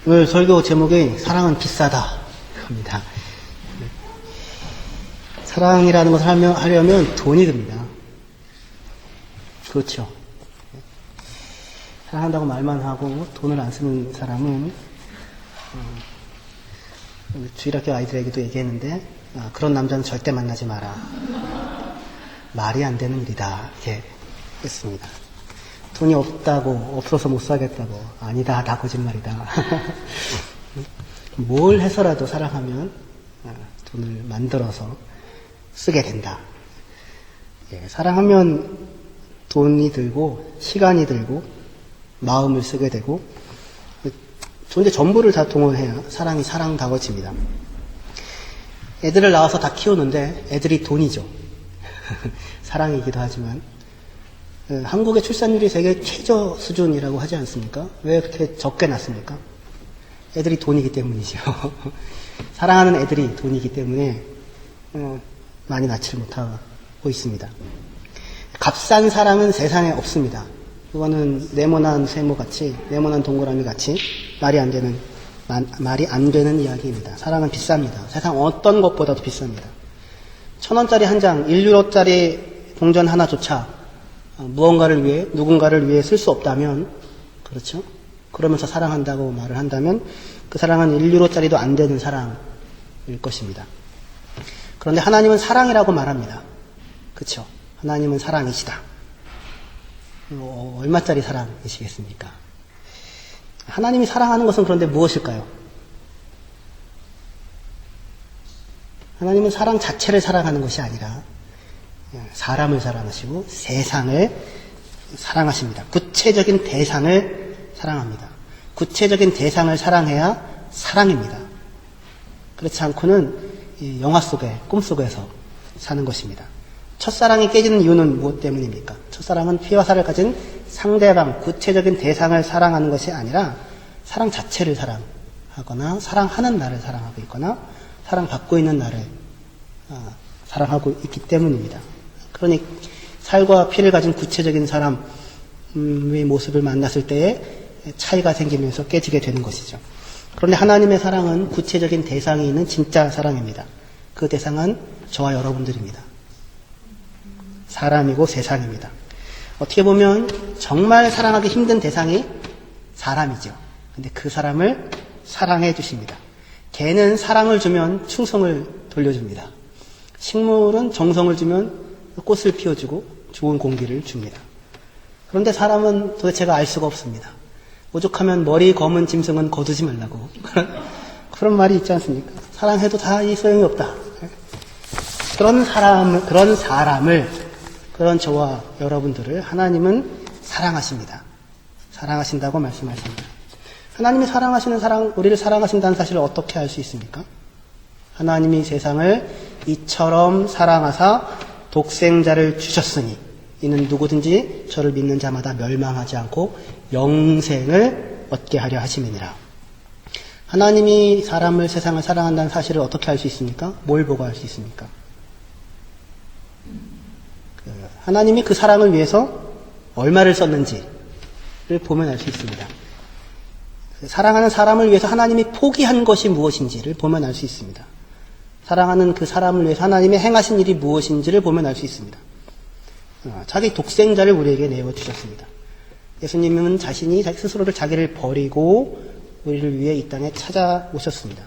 오늘 설교 제목이 사랑은 비싸다 입니다. 사랑이라는 것을 하려면 돈이 듭니다. 그렇죠. 사랑한다고 말만 하고 돈을 안 쓰는 사람은 주일학교 아이들에게도 얘기했는데 그런 남자는 절대 만나지 마라. 말이 안 되는 일이다. 이렇게 했습니다. 돈이 없다고, 없어서 못 사겠다고. 아니다, 다 거짓말이다. 뭘 해서라도 사랑하면 돈을 만들어서 쓰게 된다. 예, 사랑하면 돈이 들고, 시간이 들고, 마음을 쓰게 되고, 존재 전부를 다 동원해야 사랑이 사랑다워집니다. 애들을 낳아서 다 키우는데 애들이 돈이죠. 사랑이기도 하지만. 한국의 출산율이 세계 최저 수준이라고 하지 않습니까? 왜 그렇게 적게 낳습니까? 애들이 돈이기 때문이죠. 사랑하는 애들이 돈이기 때문에 많이 낳지를 못하고 있습니다. 값싼 사랑은 세상에 없습니다. 그거는 네모난 세모같이, 네모난 동그라미같이 말이 안 되는 이야기입니다. 사랑은 비쌉니다. 세상 어떤 것보다도 비쌉니다. 1,000원짜리 한 장, 1유로짜리 동전 하나조차 무언가를 위해, 누군가를 위해 쓸 수 없다면, 그렇죠? 그러면서 사랑한다고 말을 한다면 그 사랑은 1유로짜리도 안 되는 사랑일 것입니다. 그런데 하나님은 사랑이라고 말합니다. 그렇죠? 하나님은 사랑이시다. 얼마짜리 사랑이시겠습니까? 하나님이 사랑하는 것은 그런데 무엇일까요? 하나님은 사랑 자체를 사랑하는 것이 아니라 사람을 사랑하시고 세상을 사랑하십니다. 구체적인 대상을 사랑합니다. 구체적인 대상을 사랑해야 사랑입니다. 그렇지 않고는 영화 속에, 꿈속에서 사는 것입니다. 첫사랑이 깨지는 이유는 무엇 때문입니까? 첫사랑은 피와 살을 가진 상대방, 구체적인 대상을 사랑하는 것이 아니라 사랑 자체를 사랑하거나 사랑하는 나를 사랑하고 있거나 사랑받고 있는 나를 사랑하고 있기 때문입니다. 그러니 살과 피를 가진 구체적인 사람의 모습을 만났을 때에 차이가 생기면서 깨지게 되는 것이죠. 그런데 하나님의 사랑은 구체적인 대상이 있는 진짜 사랑입니다. 그 대상은 저와 여러분들입니다. 사람이고 세상입니다. 어떻게 보면 정말 사랑하기 힘든 대상이 사람이죠. 근데 그 사람을 사랑해 주십니다. 개는 사랑을 주면 충성을 돌려줍니다. 식물은 정성을 주면 꽃을 피워주고 좋은 공기를 줍니다. 그런데 사람은 도대체가 알 수가 없습니다. 오죽하면 머리 검은 짐승은 거두지 말라고 그런 말이 있지 않습니까? 사랑해도 다 이 소용이 없다. 그런 사람을 그런 저와 여러분들을 하나님은 사랑하십니다. 사랑하신다고 말씀하십니다. 하나님이 사랑하시는 우리를 사랑하신다는 사실을 어떻게 알 수 있습니까? 하나님이 세상을 이처럼 사랑하사 독생자를 주셨으니 이는 누구든지 저를 믿는 자마다 멸망하지 않고 영생을 얻게 하려 하심이니라. 하나님이 사람을, 세상을 사랑한다는 사실을 어떻게 알 수 있습니까? 뭘 보고 알 수 있습니까? 하나님이 그 사랑을 위해서 얼마를 썼는지를 보면 알 수 있습니다. 사랑하는 사람을 위해서 하나님이 포기한 것이 무엇인지를 보면 알 수 있습니다. 사랑하는 그 사람을 위해서 하나님이 행하신 일이 무엇인지를 보면 알 수 있습니다. 자기 독생자를 우리에게 내어주셨습니다. 예수님은 자신이 스스로를 자기를 버리고 우리를 위해 이 땅에 찾아오셨습니다.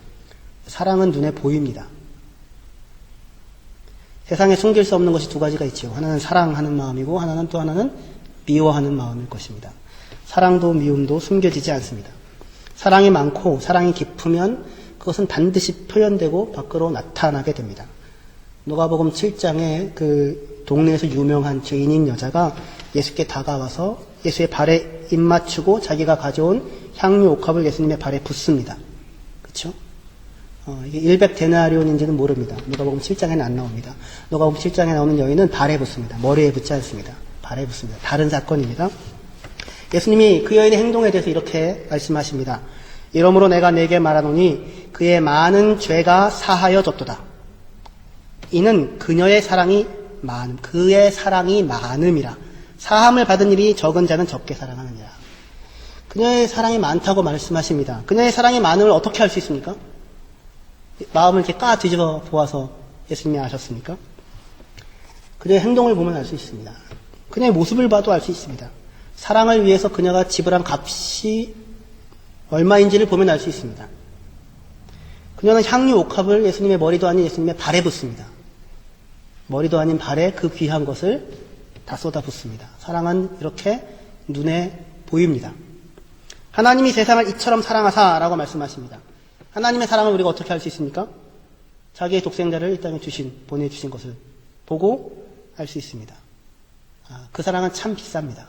사랑은 눈에 보입니다. 세상에 숨길 수 없는 것이 두 가지가 있죠. 하나는 사랑하는 마음이고 또 하나는 미워하는 마음일 것입니다. 사랑도 미움도 숨겨지지 않습니다. 사랑이 많고 사랑이 깊으면 그것은 반드시 표현되고 밖으로 나타나게 됩니다. 누가복음 7장에 그 동네에서 유명한 죄인인 여자가 예수께 다가와서 예수의 발에 입 맞추고 자기가 가져온 향유 옥합을 예수님의 발에 붓습니다. 그렇죠? 이게 100데나리온인지는 모릅니다. 누가복음 7장에는 안 나옵니다. 누가복음 7장에 나오는 여인은 발에 붓습니다. 머리에 붓지 않습니다. 발에 붓습니다. 다른 사건입니다. 예수님이 그 여인의 행동에 대해서 이렇게 말씀하십니다. 이러므로 내가 네게 말하노니 그의 많은 죄가 사하여졌도다. 이는 그의 사랑이 많음이라. 사함을 받은 일이 적은 자는 적게 사랑하느니라. 그녀의 사랑이 많다고 말씀하십니다. 그녀의 사랑이 많음을 어떻게 알 수 있습니까? 마음을 이렇게 까 뒤집어 보아서 예수님이 아셨습니까? 그녀의 행동을 보면 알 수 있습니다. 그녀의 모습을 봐도 알 수 있습니다. 사랑을 위해서 그녀가 지불한 값이 얼마인지를 보면 알 수 있습니다. 그녀는 향유 옥합을 예수님의 머리도 아닌 예수님의 발에 붓습니다. 머리도 아닌 발에 그 귀한 것을 다 쏟아 붓습니다. 사랑은 이렇게 눈에 보입니다. 하나님이 세상을 이처럼 사랑하사라고 말씀하십니다. 하나님의 사랑을 우리가 어떻게 알 수 있습니까? 자기의 독생자를 이 땅에 보내주신 것을 보고 알 수 있습니다. 그 사랑은 참 비쌉니다.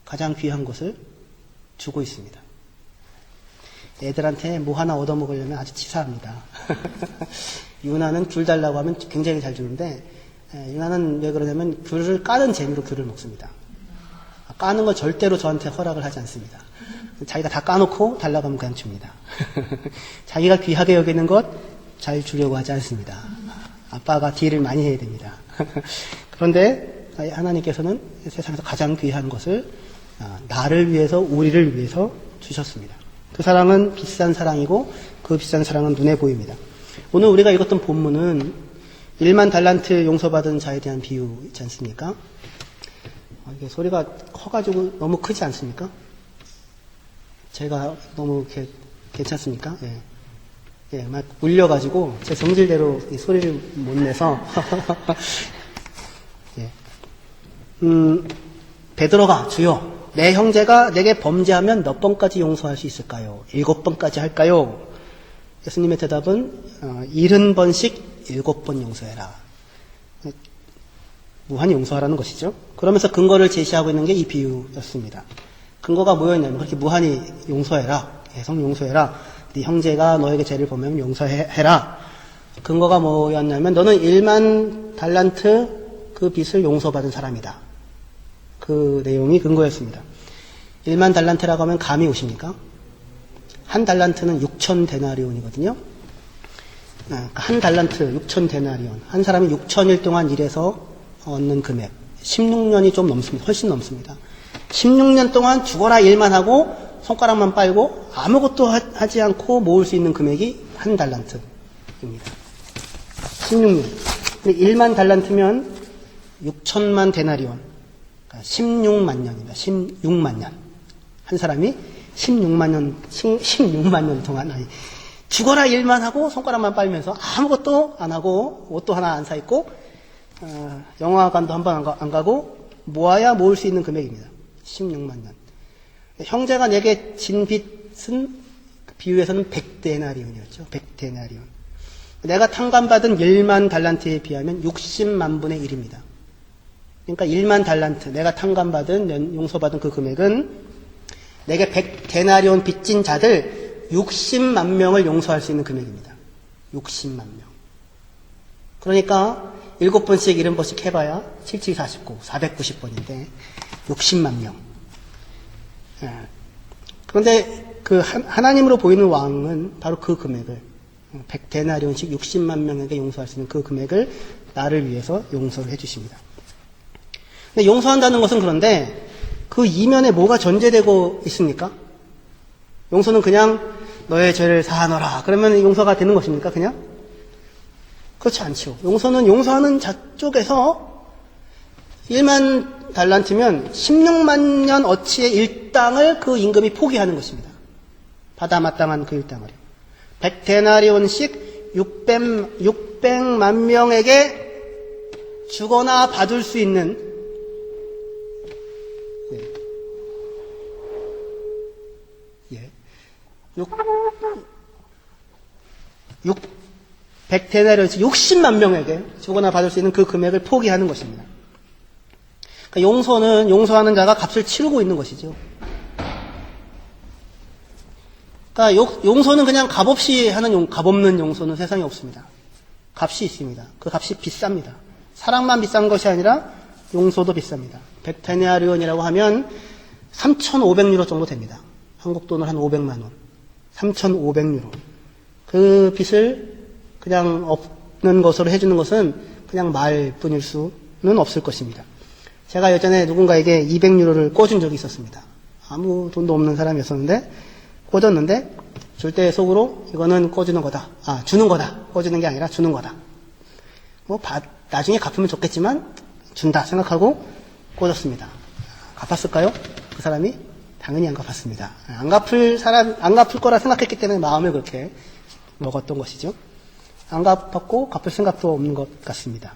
가장 귀한 것을 주고 있습니다. 애들한테 뭐 하나 얻어먹으려면 아주 치사합니다. 유나는 귤 달라고 하면 굉장히 잘 주는데, 유나는 왜 그러냐면 귤을 까는 재미로 귤을 먹습니다. 까는 건 절대로 저한테 허락을 하지 않습니다. 자기가 다 까놓고 달라고 하면 그냥 줍니다. 자기가 귀하게 여기는 것 잘 주려고 하지 않습니다. 아빠가 딜을 많이 해야 됩니다. 그런데 하나님께서는 세상에서 가장 귀한 것을 나를 위해서, 우리를 위해서 주셨습니다. 그 사랑은 비싼 사랑이고 그 비싼 사랑은 눈에 보입니다. 오늘 우리가 읽었던 본문은 1만 달란트 용서받은 자에 대한 비유 있지 않습니까? 이게 소리가 커가지고 너무 크지 않습니까? 제가 너무 이렇게 괜찮습니까? 예. 예, 막 울려가지고 제 성질대로 이 소리를 못 내서. 예. 베드로가 주여, 내 형제가 내게 범죄하면 몇 번까지 용서할 수 있을까요? 7번까지 할까요? 예수님의 대답은 70번씩 7번 용서해라. 무한히 용서하라는 것이죠. 그러면서 근거를 제시하고 있는 게 이 비유였습니다. 근거가 뭐였냐면 그렇게 무한히 용서해라. 계속 용서해라. 네 형제가 너에게 죄를 범하면 용서해라. 근거가 뭐였냐면 너는 1만 달란트 그 빚을 용서받은 사람이다. 그 내용이 근거였습니다. 1만 달란트라고 하면 감이 오십니까? 한 달란트는 6천 데나리온이거든요. 한 달란트 6천 데나리온. 한 사람이 6천일 동안 일해서 얻는 금액. 16년이 좀 넘습니다. 훨씬 넘습니다. 16년 동안 죽어라 일만 하고 손가락만 빨고 아무것도 하지 않고 모을 수 있는 금액이 한 달란트입니다. 16년. 1만 달란트면 6천만 데나리온. 그러니까 16만 년입니다. 16만 년. 한 사람이 16만 년 동안 죽어라 일만 하고 손가락만 빨면서 아무것도 안 하고 옷도 하나 안 사 입고 영화관도 한 번 안 가고 모아야 모을 수 있는 금액입니다. 16만 년. 형제가 내게 진 빚은 비유에서는 100데나리온이었죠. 100데나리온. 내가 탕감받은 1만 달란트에 비하면 60만 분의 1입니다. 그러니까 1만 달란트, 내가 탕감받은, 용서받은 그 금액은 내게 100데나리온 빚진 자들 60만 명을 용서할 수 있는 금액입니다. 60만 명. 그러니까 7번씩 70번씩 해봐야 77, 49, 490번인데 60만 명. 그런데 그 하나님으로 보이는 왕은 바로 그 금액을 100데나리온씩 60만 명에게 용서할 수 있는 그 금액을 나를 위해서 용서를 해주십니다. 근데 용서한다는 것은 그런데 그 이면에 뭐가 전제되고 있습니까? 용서는 그냥 너의 죄를 사하노라 그러면 용서가 되는 것입니까? 그냥? 그렇지 않죠. 용서는 용서하는 자 쪽에서 1만 달란트면 16만 년 어치의 일당을 그 임금이 포기하는 것입니다. 받아 마땅한 그 일당을. 100데나리온씩 600만 명에게 주거나 받을 수 있는 100데나리온씩 60만 명에게 주거나 받을 수 있는 그 금액을 포기하는 것입니다. 그러니까 용서는 용서하는 자가 값을 치르고 있는 것이죠. 그러니까 용서는 그냥 값 없이 하는 값 없는 용서는 세상에 없습니다. 값이 있습니다. 그 값이 비쌉니다. 사랑만 비싼 것이 아니라 용서도 비쌉니다. 100데나리온이라고 하면 3,500유로 정도 됩니다. 한국 돈으로 한 500만 원. 3,500유로. 그 빚을 그냥 없는 것으로 해주는 것은 그냥 말뿐일 수는 없을 것입니다. 제가 예전에 누군가에게 200유로를 꿔준 적이 있었습니다. 아무 돈도 없는 사람이었었는데 꿔줬는데 줄 때 속으로 이거는 꿔주는 거다. 주는 거다. 꿔주는 게 아니라 주는 거다. 나중에 갚으면 좋겠지만 준다 생각하고 꿔줬습니다. 갚았을까요? 그 사람이? 당연히 안 갚았습니다. 안 갚을 거라 생각했기 때문에 마음을 그렇게 먹었던 것이죠. 안 갚았고 갚을 생각도 없는 것 같습니다.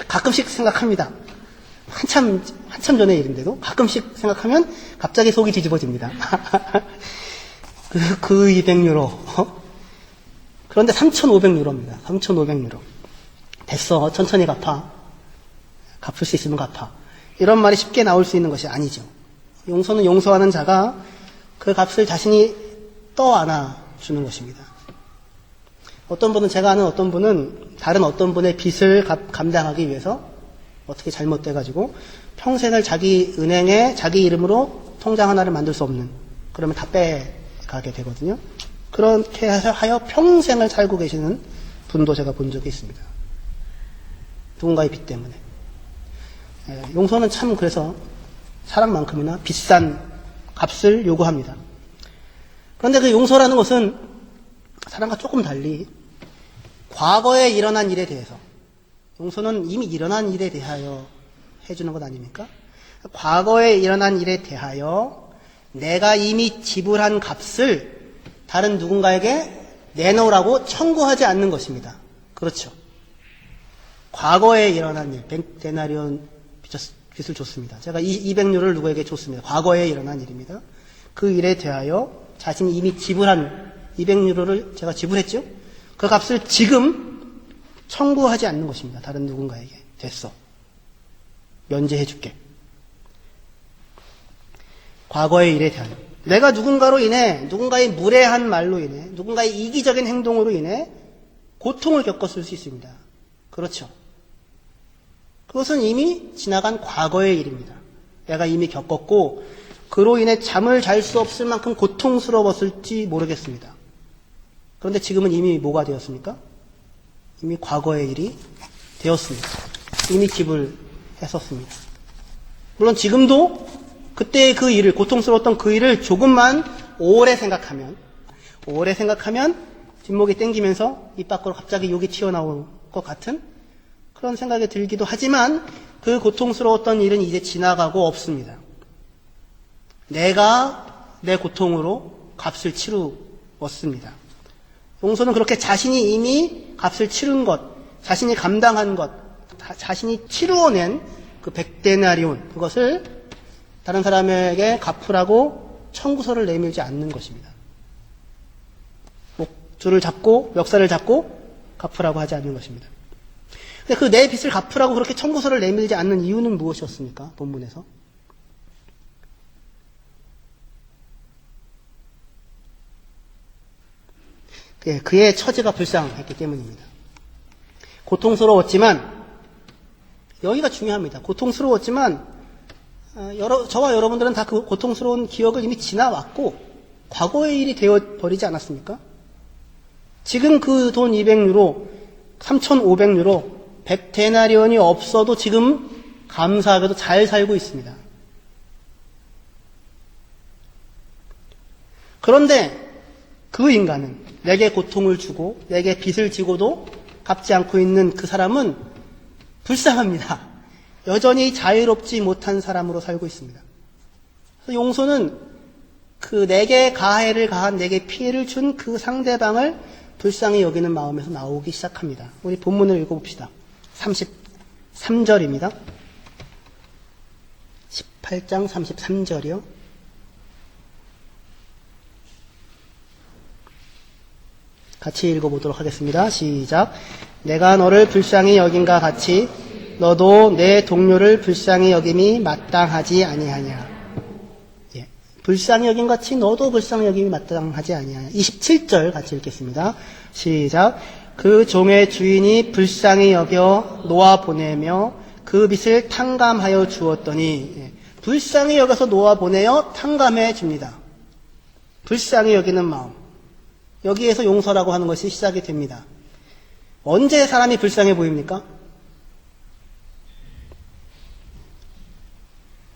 가끔씩 생각합니다. 한참 전의 일인데도 가끔씩 생각하면 갑자기 속이 뒤집어집니다. 그 200유로. 그런데 3,500유로입니다. 3,500유로. 됐어. 천천히 갚아. 갚을 수 있으면 갚아. 이런 말이 쉽게 나올 수 있는 것이 아니죠. 용서는 용서하는 자가 그 값을 자신이 떠안아 주는 것입니다. 제가 아는 어떤 분은 다른 어떤 분의 빚을 감당하기 위해서 어떻게 잘못돼가지고 평생을 자기 은행에 자기 이름으로 통장 하나를 만들 수 없는, 그러면 다 빼가게 되거든요. 그렇게 하여 평생을 살고 계시는 분도 제가 본 적이 있습니다. 누군가의 빚 때문에. 용서는 참 그래서 사랑만큼이나 비싼 값을 요구합니다. 그런데 그 용서라는 것은 사랑과 조금 달리 과거에 일어난 일에 대해서, 용서는 이미 일어난 일에 대하여 해주는 것 아닙니까? 과거에 일어난 일에 대하여 내가 이미 지불한 값을 다른 누군가에게 내놓으라고 청구하지 않는 것입니다. 그렇죠. 과거에 일어난 일, 100데나리온 빚을 줬습니다. 제가 200유로를 누구에게 줬습니다. 과거에 일어난 일입니다. 그 일에 대하여 자신이 이미 지불한 200유로를 제가 지불했죠? 그 값을 지금 청구하지 않는 것입니다. 다른 누군가에게. 됐어. 면제해줄게. 과거의 일에 대하여. 내가 누군가로 인해, 누군가의 무례한 말로 인해, 누군가의 이기적인 행동으로 인해 고통을 겪었을 수 있습니다. 그렇죠. 그것은 이미 지나간 과거의 일입니다. 내가 이미 겪었고 그로 인해 잠을 잘 수 없을 만큼 고통스러웠을지 모르겠습니다. 그런데 지금은 이미 뭐가 되었습니까? 이미 과거의 일이 되었습니다. 이미 지불했었습니다. 물론 지금도 그때의 그 일을, 고통스러웠던 그 일을 조금만 오래 생각하면 뒷목이 땡기면서 입 밖으로 갑자기 욕이 튀어나올 것 같은 그런 생각이 들기도 하지만 그 고통스러웠던 일은 이제 지나가고 없습니다. 내가 내 고통으로 값을 치루었습니다. 용서는 그렇게 자신이 이미 값을 치른 것, 자신이 감당한 것, 자신이 치루어낸 그 100데나리온, 그것을 다른 사람에게 갚으라고 청구서를 내밀지 않는 것입니다. 목줄을 잡고 멱살을 잡고 갚으라고 하지 않는 것입니다. 근데 그 내 빚을 갚으라고 그렇게 청구서를 내밀지 않는 이유는 무엇이었습니까? 본문에서. 그의 처지가 불쌍했기 때문입니다. 고통스러웠지만, 여기가 중요합니다. 고통스러웠지만, 저와 여러분들은 다 그 고통스러운 기억을 이미 지나왔고, 과거의 일이 되어버리지 않았습니까? 지금 그 돈 200유로, 3,500유로, 100데나리온이 없어도 지금 감사하게도 잘 살고 있습니다. 그런데 그 인간은 내게 고통을 주고 내게 빚을 지고도 갚지 않고 있는 그 사람은 불쌍합니다. 여전히 자유롭지 못한 사람으로 살고 있습니다. 그래서 용서는 그 내게 가해를 가한, 내게 피해를 준 그 상대방을 불쌍히 여기는 마음에서 나오기 시작합니다. 우리 본문을 읽어봅시다. 33절입니다. 18장 33절이요. 같이 읽어보도록 하겠습니다. 시작. 내가 너를 불쌍히 여긴과 같이 너도 내 동료를 불쌍히 여김이 마땅하지 아니하냐. 예. 불쌍히 여김 같이 너도 불쌍히 여김이 마땅하지 아니하냐. 27절 같이 읽겠습니다. 시작. 그 종의 주인이 불쌍히 여겨 놓아 보내며 그 빚을 탕감하여 주었더니, 예. 불쌍히 여겨서 놓아 보내어 탕감해 줍니다. 불쌍히 여기는 마음. 여기에서 용서라고 하는 것이 시작이 됩니다. 언제 사람이 불쌍해 보입니까?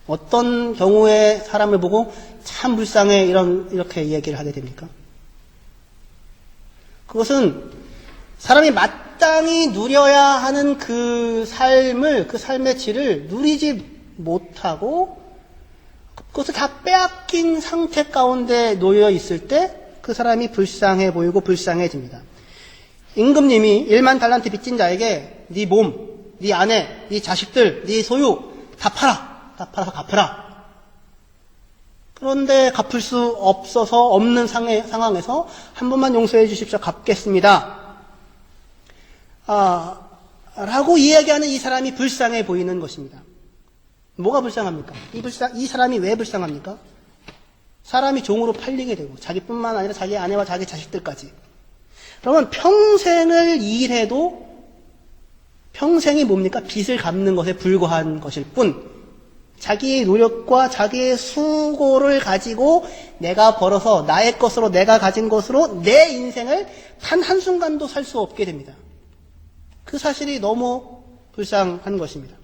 어떤 경우에 사람을 보고 참 불쌍해 이렇게 이야기를 하게 됩니까? 그것은 사람이 마땅히 누려야 하는 그 삶의 질을 누리지 못하고 그것을 다 빼앗긴 상태 가운데 놓여 있을 때 그 사람이 불쌍해 보이고 불쌍해집니다. 임금님이 1만 달란트 빚진 자에게 네 몸, 네 아내, 네 자식들, 네 소유 다 팔아서 갚으라. 그런데 갚을 수 없어서 없는 상황에서 한 번만 용서해 주십시오. 갚겠습니다. 라고 이야기하는 이 사람이 불쌍해 보이는 것입니다. 뭐가 불쌍합니까? 이 사람이 왜 불쌍합니까? 사람이 종으로 팔리게 되고 자기뿐만 아니라 자기 아내와 자기 자식들까지. 그러면 평생을 일해도 평생이 뭡니까? 빚을 갚는 것에 불과한 것일 뿐 자기의 노력과 자기의 수고를 가지고 내가 벌어서 나의 것으로 내가 가진 것으로 내 인생을 단 한순간도 살 수 없게 됩니다. 그 사실이 너무 불쌍한 것입니다.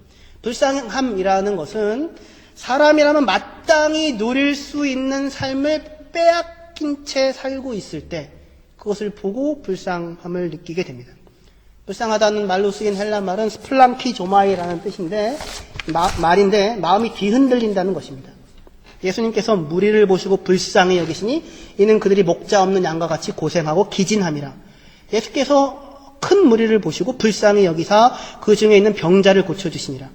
불쌍함이라는 것은 사람이라면 마땅히 누릴 수 있는 삶을 빼앗긴 채 살고 있을 때 그것을 보고 불쌍함을 느끼게 됩니다. 불쌍하다는 말로 쓰인 헬라 말은 스플랑키조마이라는 뜻인데 말인데 마음이 뒤흔들린다는 것입니다. 예수님께서 무리를 보시고 불쌍히 여기시니 이는 그들이 목자 없는 양과 같이 고생하고 기진함이라. 예수께서 큰 무리를 보시고 불쌍히 여기사 그 중에 있는 병자를 고쳐주시니라.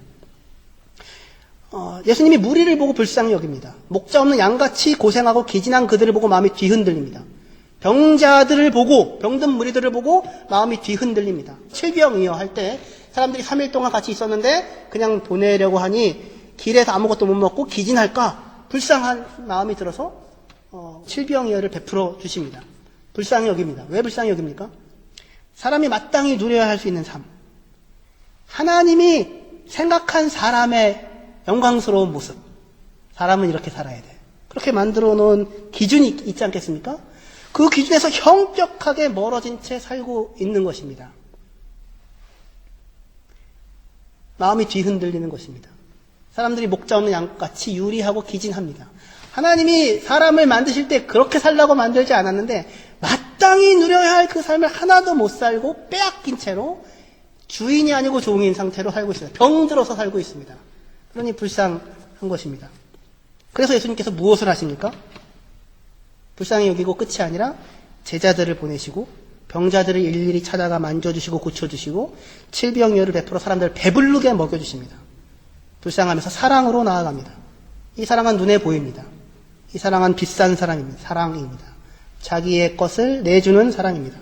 예수님이 무리를 보고 불쌍히 여깁니다. 목자 없는 양같이 고생하고 기진한 그들을 보고 마음이 뒤흔들립니다. 병자들을 보고 병든 무리들을 보고 마음이 뒤흔들립니다. 칠병이요 할 때 사람들이 3일 동안 같이 있었는데 그냥 보내려고 하니 길에서 아무것도 못 먹고 기진할까 불쌍한 마음이 들어서 칠병이어를 베풀어 주십니다. 불쌍히 여깁니다. 왜 불쌍히 여깁니까? 사람이 마땅히 누려야 할 수 있는 삶. 하나님이 생각한 사람의 영광스러운 모습. 사람은 이렇게 살아야 돼. 그렇게 만들어 놓은 기준이 있지 않겠습니까? 그 기준에서 형격하게 멀어진 채 살고 있는 것입니다. 마음이 뒤흔들리는 것입니다. 사람들이 목자 없는 양같이 유리하고 기진합니다. 하나님이 사람을 만드실 때 그렇게 살라고 만들지 않았는데 마땅히 누려야 할 그 삶을 하나도 못 살고 빼앗긴 채로 주인이 아니고 종인 상태로 살고 있습니다. 병들어서 살고 있습니다. 그러니 불쌍한 것입니다. 그래서 예수님께서 무엇을 하십니까? 불쌍히 여기고 끝이 아니라 제자들을 보내시고 병자들을 일일이 찾아가 만져주시고 고쳐주시고 칠병이어를 베풀어 사람들을 배부르게 먹여주십니다. 불쌍하면서 사랑으로 나아갑니다. 이 사랑은 눈에 보입니다. 이 사랑은 비싼 사랑입니다. 사랑입니다. 자기의 것을 내주는 사랑입니다.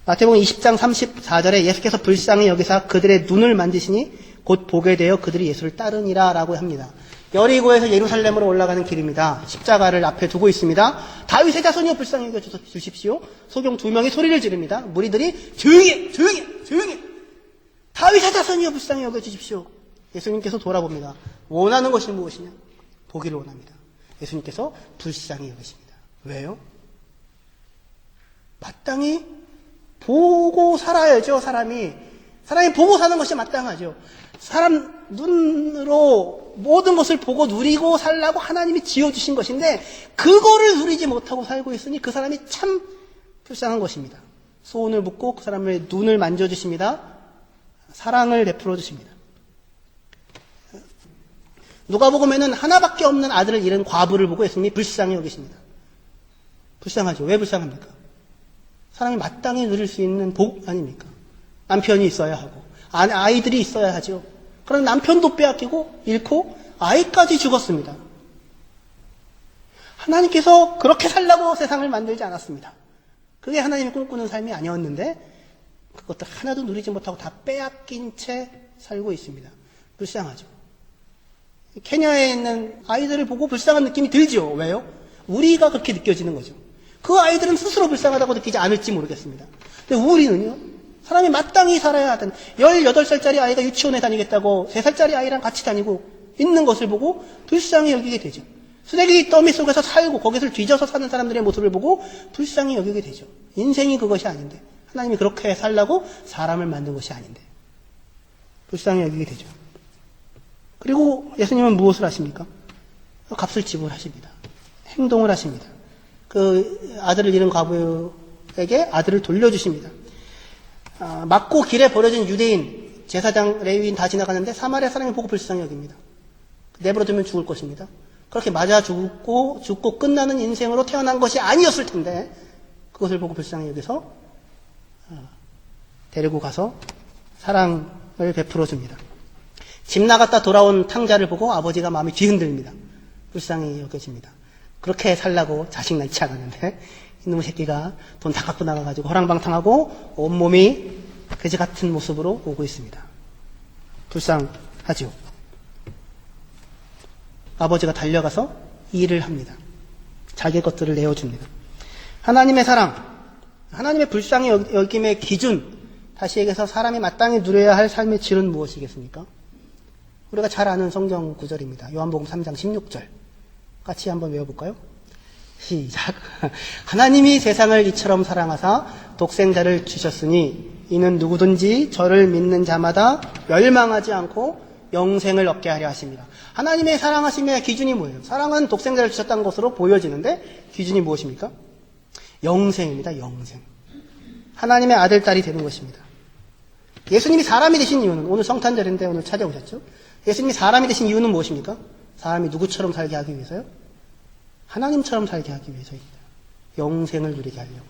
마태복음 20장 34절에 예수께서 불쌍히 여기사 그들의 눈을 만지시니 곧 보게 되어 그들이 예수를 따르니라 라고 합니다. 여리고에서 예루살렘으로 올라가는 길입니다. 십자가를 앞에 두고 있습니다. 다윗의 자손이여 불쌍히 여겨주십시오. 소경 2명이 소리를 지릅니다. 무리들이 조용히 다윗의 자손이여 불쌍히 여겨주십시오. 예수님께서 돌아봅니다. 원하는 것이 무엇이냐? 보기를 원합니다. 예수님께서 불쌍히 여기십니다. 왜요? 마땅히 보고 살아야죠. 사람이 보고 사는 것이 마땅하죠. 사람 눈으로 모든 것을 보고 누리고 살라고 하나님이 지어주신 것인데 그거를 누리지 못하고 살고 있으니 그 사람이 참 불쌍한 것입니다. 소원을 묻고 그 사람의 눈을 만져주십니다. 사랑을 베풀어 주십니다. 누가복음에는 하나밖에 없는 아들을 잃은 과부를 보고 예수님이 불쌍히 여기십니다. 불쌍하죠. 왜 불쌍합니까? 사람이 마땅히 누릴 수 있는 복 아닙니까? 남편이 있어야 하고 아이들이 있어야 하죠. 그럼 남편도 빼앗기고 잃고 아이까지 죽었습니다. 하나님께서 그렇게 살라고 세상을 만들지 않았습니다. 그게 하나님이 꿈꾸는 삶이 아니었는데 그것들 하나도 누리지 못하고 다 빼앗긴 채 살고 있습니다. 불쌍하죠. 케냐에 있는 아이들을 보고 불쌍한 느낌이 들죠. 왜요? 우리가 그렇게 느껴지는 거죠. 그 아이들은 스스로 불쌍하다고 느끼지 않을지 모르겠습니다. 근데 우리는요, 사람이 마땅히 살아야 하던 18살짜리 아이가 유치원에 다니겠다고 3살짜리 아이랑 같이 다니고 있는 것을 보고 불쌍히 여기게 되죠. 쓰레기 더미 속에서 살고 거기서 뒤져서 사는 사람들의 모습을 보고 불쌍히 여기게 되죠. 인생이 그것이 아닌데, 하나님이 그렇게 살라고 사람을 만든 것이 아닌데 불쌍히 여기게 되죠. 그리고 예수님은 무엇을 하십니까? 값을 지불하십니다. 행동을 하십니다. 그 아들을 잃은 과부에게 아들을 돌려주십니다. 맞고 길에 버려진 유대인, 제사장, 레위인 다 지나가는데 사마리아 사람이 보고 불쌍히 여깁니다. 내버려두면 죽을 것입니다. 그렇게 맞아 죽고 끝나는 인생으로 태어난 것이 아니었을 텐데 그것을 보고 불쌍히 여기서 데리고 가서 사랑을 베풀어 줍니다. 집 나갔다 돌아온 탕자를 보고 아버지가 마음이 뒤흔들립니다. 불쌍히 여겨집니다. 그렇게 살라고 자식 낳지 않았는데 이놈의 새끼가 돈 다 갖고 나가가지고 허랑방탕하고 온몸이 그지 같은 모습으로 오고 있습니다. 불쌍하죠. 아버지가 달려가서 일을 합니다. 자기 것들을 내어줍니다. 하나님의 사랑, 하나님의 불쌍히 여김의 기준, 다시 얘기해서 사람이 마땅히 누려야 할 삶의 질은 무엇이겠습니까? 우리가 잘 아는 성경 구절입니다. 요한복음 3장 16절. 같이 한번 외워볼까요? 시작. 하나님이 세상을 이처럼 사랑하사 독생자를 주셨으니 이는 누구든지 저를 믿는 자마다 멸망하지 않고 영생을 얻게 하려 하십니다. 하나님의 사랑하심의 기준이 뭐예요? 사랑은 독생자를 주셨다는 것으로 보여지는데 기준이 무엇입니까? 영생입니다. 영생. 하나님의 아들, 딸이 되는 것입니다. 예수님이 사람이 되신 이유는, 오늘 성탄절인데 오늘 찾아오셨죠? 예수님이 사람이 되신 이유는 무엇입니까? 사람이 누구처럼 살게 하기 위해서요? 하나님처럼 살게 하기 위해서입니다. 영생을 누리게 하려고.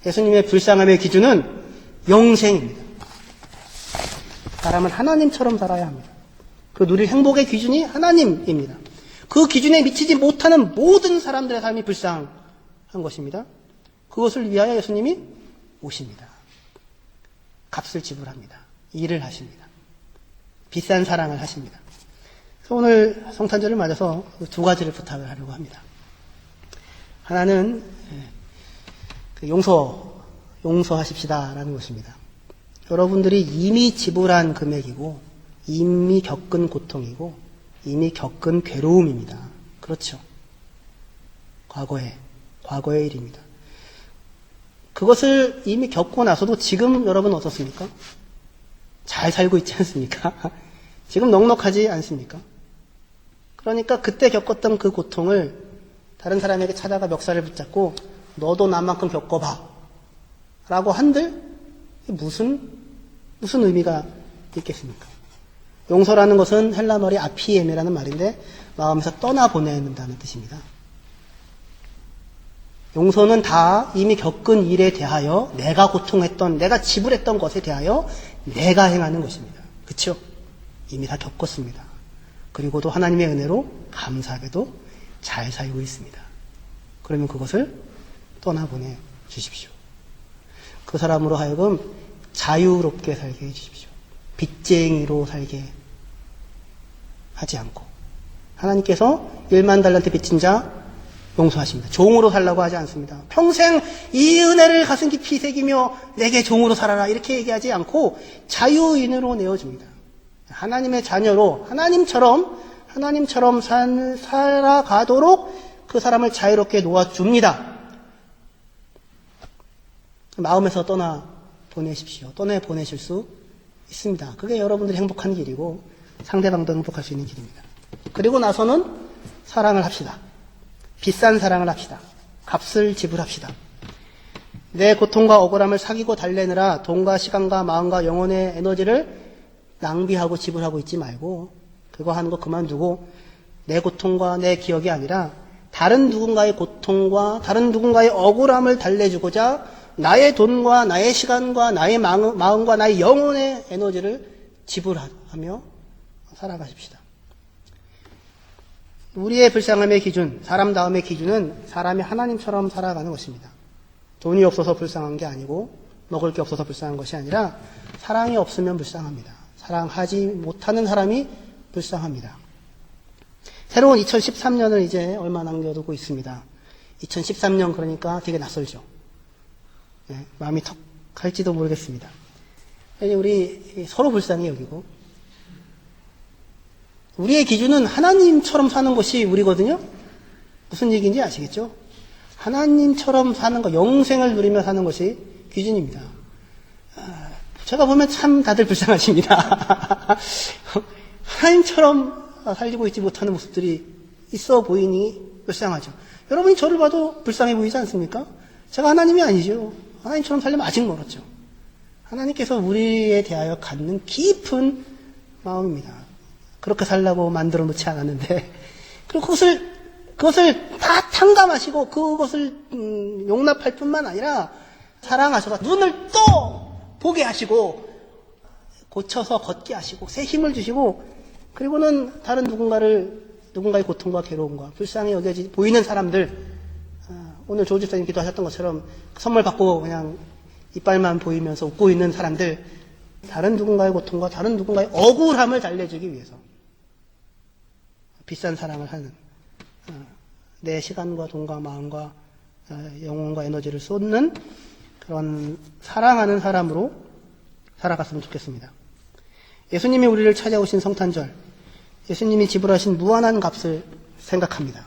예수님의 불쌍함의 기준은 영생입니다. 사람은 하나님처럼 살아야 합니다. 그 누릴 행복의 기준이 하나님입니다. 그 기준에 미치지 못하는 모든 사람들의 삶이 불쌍한 것입니다. 그것을 위하여 예수님이 오십니다. 값을 지불합니다. 일을 하십니다. 비싼 사랑을 하십니다. 그래서 오늘 성탄절을 맞아서 두 가지를 부탁을 하려고 합니다. 하나는 용서하십시다라는 것입니다. 여러분들이 이미 지불한 금액이고 이미 겪은 고통이고 이미 겪은 괴로움입니다. 그렇죠. 과거의 일입니다. 그것을 이미 겪고 나서도 지금 여러분 어떻습니까? 잘 살고 있지 않습니까? 지금 넉넉하지 않습니까? 그러니까 그때 겪었던 그 고통을 다른 사람에게 찾아가 멱살을 붙잡고 너도 나만큼 겪어봐 라고 한들 무슨 의미가 있겠습니까? 용서라는 것은 헬라 말이 아피엠이라는 말인데 마음에서 떠나보내는다는 뜻입니다. 용서는 다 이미 겪은 일에 대하여 내가 고통했던, 내가 지불했던 것에 대하여 내가 행하는 것입니다. 그렇죠? 이미 다 겪었습니다. 그리고도 하나님의 은혜로 감사하게도 잘 살고 있습니다. 그러면 그것을 떠나보내 주십시오. 그 사람으로 하여금 자유롭게 살게 해주십시오. 빚쟁이로 살게 하지 않고 하나님께서 1만 달란트 빚진 자 용서하십니다. 종으로 살라고 하지 않습니다. 평생 이 은혜를 가슴 깊이 새기며 내게 종으로 살아라 이렇게 얘기하지 않고 자유인으로 내어줍니다. 하나님의 자녀로 하나님처럼 살아가도록 그 사람을 자유롭게 놓아줍니다. 마음에서 떠나보내십시오. 떠내보내실 수 있습니다. 그게 여러분들이 행복한 길이고 상대방도 행복할 수 있는 길입니다. 그리고 나서는 사랑을 합시다. 비싼 사랑을 합시다. 값을 지불합시다. 내 고통과 억울함을 사귀고 달래느라 돈과 시간과 마음과 영혼의 에너지를 낭비하고 지불하고 있지 말고 그거 하는 거 그만두고 내 고통과 내 기억이 아니라 다른 누군가의 고통과 다른 누군가의 억울함을 달래주고자 나의 돈과 나의 시간과 나의 마음과 나의 영혼의 에너지를 지불하며 살아가십시다. 우리의 불쌍함의 기준, 사람다움의 기준은 사람이 하나님처럼 살아가는 것입니다. 돈이 없어서 불쌍한 게 아니고 먹을 게 없어서 불쌍한 것이 아니라 사랑이 없으면 불쌍합니다. 사랑하지 못하는 사람이 불쌍합니다. 새로운 2013년을 이제 얼마 남겨두고 있습니다. 2013년 그러니까 되게 낯설죠. 네, 마음이 턱 갈지도 모르겠습니다. 우리 서로 불쌍히 여기고 우리의 기준은 하나님처럼 사는 것이 우리거든요. 무슨 얘기인지 아시겠죠? 하나님처럼 사는 것, 영생을 누리며 사는 것이 기준입니다. 제가 보면 참 다들 불쌍하십니다. 하나님처럼 살고 있지 못하는 모습들이 있어 보이니 불쌍하죠. 여러분이 저를 봐도 불쌍해 보이지 않습니까? 제가 하나님이 아니죠. 하나님처럼 살려면 아직 멀었죠. 하나님께서 우리에 대하여 갖는 깊은 마음입니다. 그렇게 살라고 만들어 놓지 않았는데, 그리고 그것을 다 탕감하시고, 그것을 용납할 뿐만 아니라, 사랑하셔서 눈을 또 보게 하시고, 고쳐서 걷게 하시고, 새 힘을 주시고, 그리고는 다른 누군가의 고통과 괴로움과 불쌍히 여겨지 보이는 사람들, 오늘 조 집사님 기도하셨던 것처럼 선물 받고 그냥 이빨만 보이면서 웃고 있는 사람들, 다른 누군가의 고통과 다른 누군가의 억울함을 달래주기 위해서 비싼 사랑을 하는, 내 시간과 돈과 마음과 영혼과 에너지를 쏟는 그런 사랑하는 사람으로 살아갔으면 좋겠습니다. 예수님이 우리를 찾아오신 성탄절, 예수님이 지불하신 무한한 값을 생각합니다.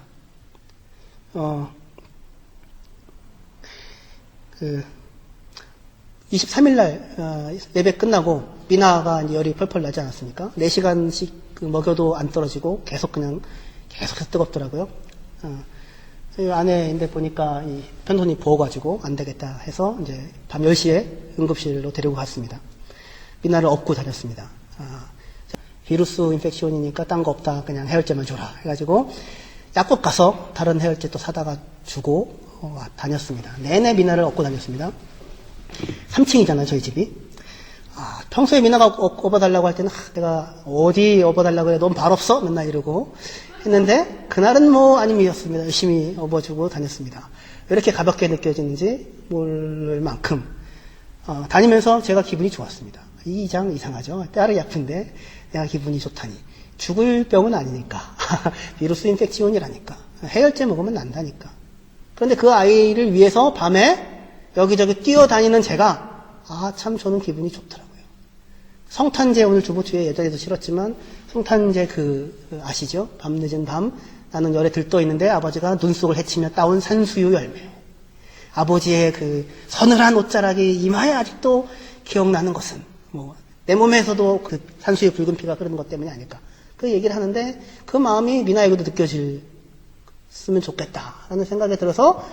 23일날 예배 끝나고 미나가 이제 열이 펄펄 나지 않았습니까? 4시간씩 먹여도 안 떨어지고 계속해서 뜨겁더라고요. 안에인데 보니까 이 편손이 부어가지고 안 되겠다 해서 이제 밤 10시에 응급실로 데리고 갔습니다. 미나를 업고 다녔습니다. 비루스 인펙션이니까 딴 거 없다. 그냥 해열제만 줘라. 해가지고 약국 가서 다른 해열제 또 사다가 주고 다녔습니다. 내내 미나를 업고 다녔습니다. 3층이잖아요, 저희 집이. 평소에 미나가 업어달라고 할 때는 내가 어디 업어달라고 해? 넌 발 없어? 맨날 이러고 했는데 그날은 뭐 아님이었습니다. 열심히 업어주고 다녔습니다. 왜 이렇게 가볍게 느껴지는지 모를 만큼 다니면서 제가 기분이 좋았습니다. 이 이장 이상하죠? 딸이 아픈데 내가 기분이 좋다니. 죽을 병은 아니니까. 비루스 인펙치온이라니까. 해열제 먹으면 난다니까. 그런데 그 아이를 위해서 밤에 여기저기 뛰어다니는 제가 참 저는 기분이 좋더라고요. 성탄제 오늘 주보주에 예전에도 실었지만 성탄제 아시죠? 밤늦은 밤 나는 열에 들떠있는데 아버지가 눈 속을 헤치며 따온 산수유 열매. 아버지의 그 서늘한 옷자락이 이마에 아직도 기억나는 것은 내 몸에서도 그 산수유 붉은 피가 흐르는 것 때문이 아닐까. 그 얘기를 하는데 그 마음이 미나에게도 느껴졌으면 좋겠다라는 생각이 들어서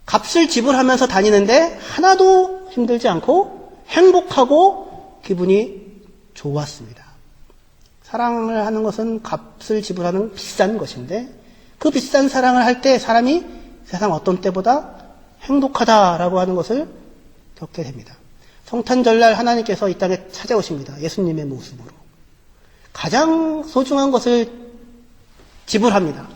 값을 지불하면서 다니는데 하나도 힘들지 않고 행복하고 기분이 좋았습니다. 사랑을 하는 것은 값을 지불하는 비싼 것인데 그 비싼 사랑을 할 때 사람이 세상 어떤 때보다 행복하다라고 하는 것을 겪게 됩니다. 성탄절날 하나님께서 이 땅에 찾아오십니다. 예수님의 모습으로. 가장 소중한 것을 지불합니다.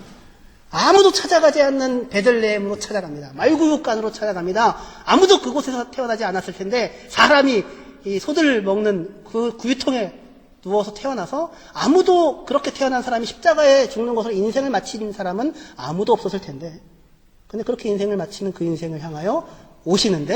아무도 찾아가지 않는 베들레헴으로 찾아갑니다. 말구육간으로 찾아갑니다. 아무도 그곳에서 태어나지 않았을 텐데 사람이 이 소들 먹는 그 구유통에 누워서 태어나서 아무도 그렇게 태어난 사람이 십자가에 죽는 것으로 인생을 마친 사람은 아무도 없었을 텐데 근데 그렇게 인생을 마치는 그 인생을 향하여 오시는데